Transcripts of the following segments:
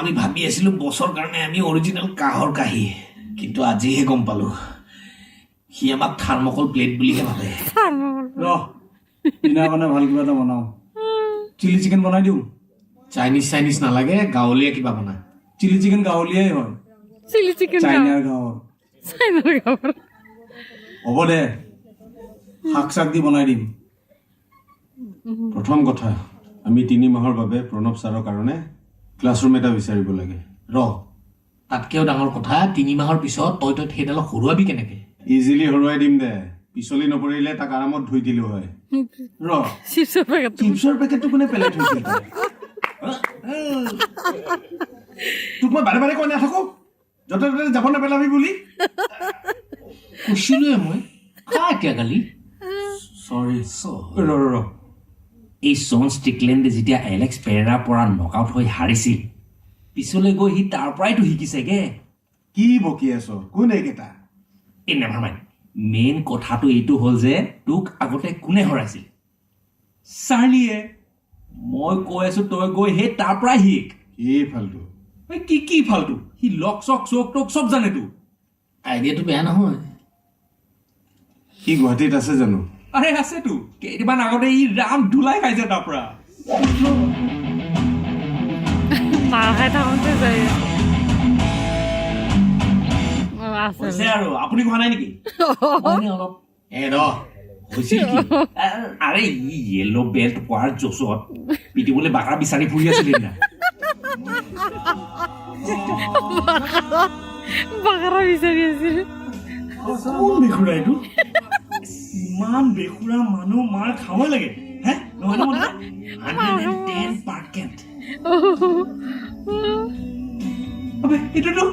আমি ভাবি আছিলো বছৰ কাৰণে আমি অৰিজিনেল কাহৰ কাহি কিন্তু আজিহে গম পালো সি আমাক থাৰ্মকল প্লেট বুলিহে ভাবে ৰহ দিনাৰ কাৰণে ভাল কিবা এটা বনাওঁ চিলি চিকেন বনাই দিওঁ চাইনিজ নালাগে গাঁৱলীয়া কিবা বনা চিলি চিকেন গাঁৱলীয়াই হয় চিলি চিকেন চাইনাৰ গাঁৱৰ হ'ব দে শাক চাক দি বনাই দিম প্ৰথম কথা আমি 3 মাহৰ বাবে প্ৰণৱ ছাৰৰ কাৰণে ক্লাছৰুম এটা বিচাৰিব লাগে তাতকেও ডাঙৰ কথা 3 মাহৰ পিছত তই সেইডালক হৰুৱাবি কেনেকে ইজিলি হৰুৱাই দিম দে পিছলি নপৰিলে তাক আৰামত ধুই দিলো হয় ৰহ চিপছৰ পেকেট চিপছৰ পেকেটটো কোনে পেলাই থৈছিল তোক মই বাৰে বাৰে কৈ নাথাকো য'তে ত'তে যাব নেপেলাবি বুলি কৈছিলোৱে মই খা এতিয়া গালি চৰি ৰ এই জন ষ্ট্ৰিকলেণ্ডে যেতিয়া এলেক্স পেৰেৰাৰ পৰা নকআউট হৈ হাৰিছিল পিছলৈ গৈ সি তাৰ পৰাইতো শিকিছেগে কি বকি আছ কোন এইকেইটা এই নেভাৰ মাইণ্ড মেইন কথাটো এইটো হ'ল যে তোক আগতে কোনে হৰাইছিল চাৰ্লিয়ে মই কৈ আছো তই গৈ সেই তাৰ পৰাই শিক কি ফাল্টু কি ফাল্টু সি লক চক চক টক চব জানেতো আইডিয়াটো বেয়া নহয় সি গুৱাহাটীত আছে জানো আৰে আছেতো কেইদিনমান আগতে ই ৰাম ধুলাই খাইছে তাৰ পৰা মাৰ খাই থাকোঁতে যায় হৈছে আৰু আপুনি খোৱা নাই নেকি অলপ হৈছিল কি আৰে ই য়েল্ল' বেল্ট পোৱাৰ জোচত পিটিবলৈ বাকৰা বিচাৰি ফুৰি আছিল না বাকৰা বিচাৰি আছিল কোন বেখুৰা এইটো ইমান বেখুৰা মানুহ মাৰ খাব লাগে হে নহয় 110%। আবে এটোটো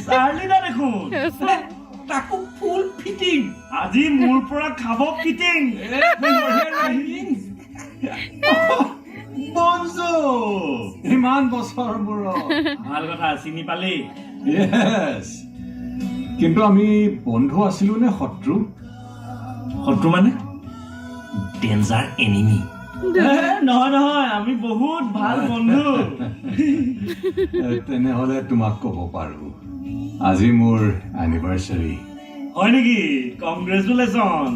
চাৰ্লি না দেখোন তাকো ফুল ফিটিং আজি মোৰ পৰা খাব ফিটিং বনজো ইমান বছৰ মূৰত ভাল কথা চিনি পালি ইয়েছ কিন্তু আমি বন্ধু আছিলো নে শত্ৰু মানে ডেঞ্জাৰ এনিমি নহয় আমি বহুত ভাল বন্ধু তেনেহলে তোমাক ক'ব পাৰো আজি মোৰ এনিভাৰ্চাৰী হয় নেকি congratulation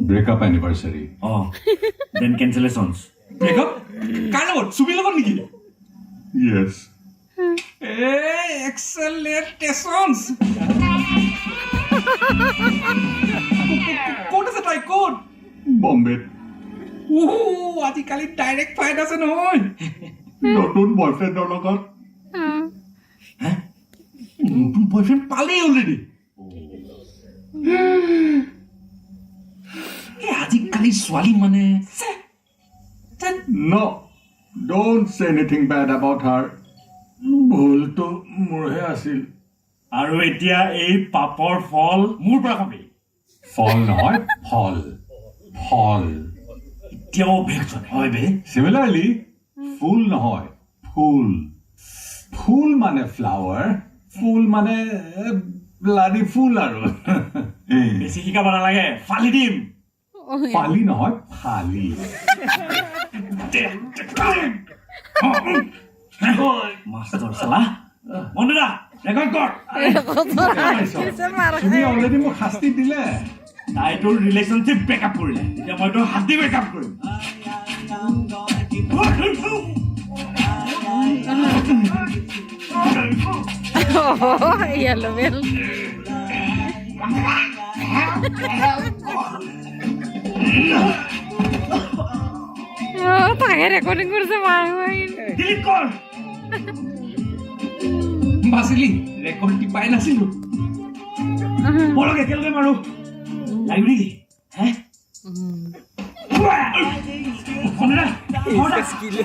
breakup anniversary then cancellations breakup কাৰ লগত চুবিৰ লগত নেকি ইয়েছ এক্সেলেণ্টেশ্যনছ ক'ত আছে তাই ক'ত বম্বেত আজিকালি ডাইৰেক্ট ফাইট আছে নহয় নতুন বয়ফ্ৰেণ্ডৰ লগত নতুন বয়ফ্ৰেণ্ড পালেই অলৰেডি আজিকালি ছোৱালী মানে ন don't say anything bad about her ভুলটো মোৰহে আছিল আৰু এতিয়া এই পাপৰ ফল মোৰ পৰা খাবি ফল নহয় ফল ফল এতিয়াও অভ্যাস হয় বে সিমিলাৰলি ফুল নহয় ফুল ফুল মানে ফ্লাৱাৰ ফুল মানে ব্লাডি ফুল আৰু বেছি শিকাব নালাগে ফালি দিম ফালি নহয় ফালি মাষ্টৰ চালা বন্ধুৰা ৰেকৰ্ড কৰ তুমি অলৰেডি মোক শাস্তি দিলে তাই তোৰ ৰিলেশ্যনশ্বিপ ব্ৰেকআপ কৰিলে এতিয়া মই তোৰ হাত দি ব্ৰেকআপ কৰিম য়েল্ল' বেল তাকে ৰেকৰ্ডিং কৰছে মাৰ ডিলিট কৰ বাসিলি ৰেকৰ্ড টিপাই নাছিলো বলকে একেলগে মাৰো লাগিব নেকি হে শুনৰা স্কিল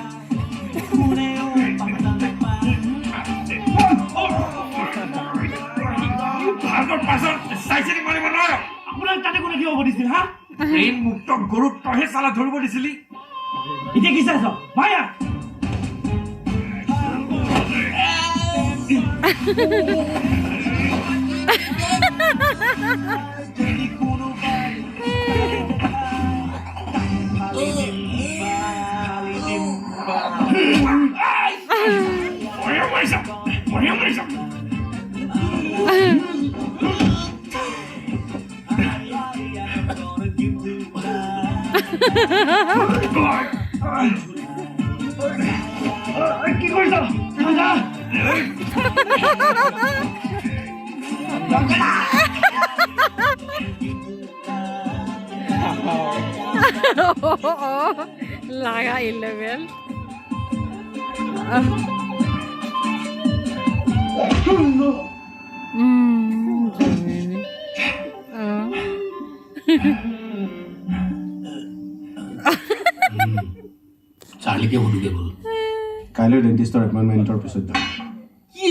আগৰ পাছত চাইছিলি মাৰিব নোৱাৰো আপোনাৰ তাতে কোনে কি হ'ব দিছিল হা ব্ৰেইন মুক্ত গৰুক তহে চালা ধৰিব দিছিলি এতিয়া কি চাইছ মায়া ধৰিয়া মাৰিছা কি কৰিছা লাগা 11 চাৰ্লিকে সুধোগে বোল কাইলৈ ডেণ্টিষ্টৰ এপইণ্টমেণ্টৰ পিছত যাম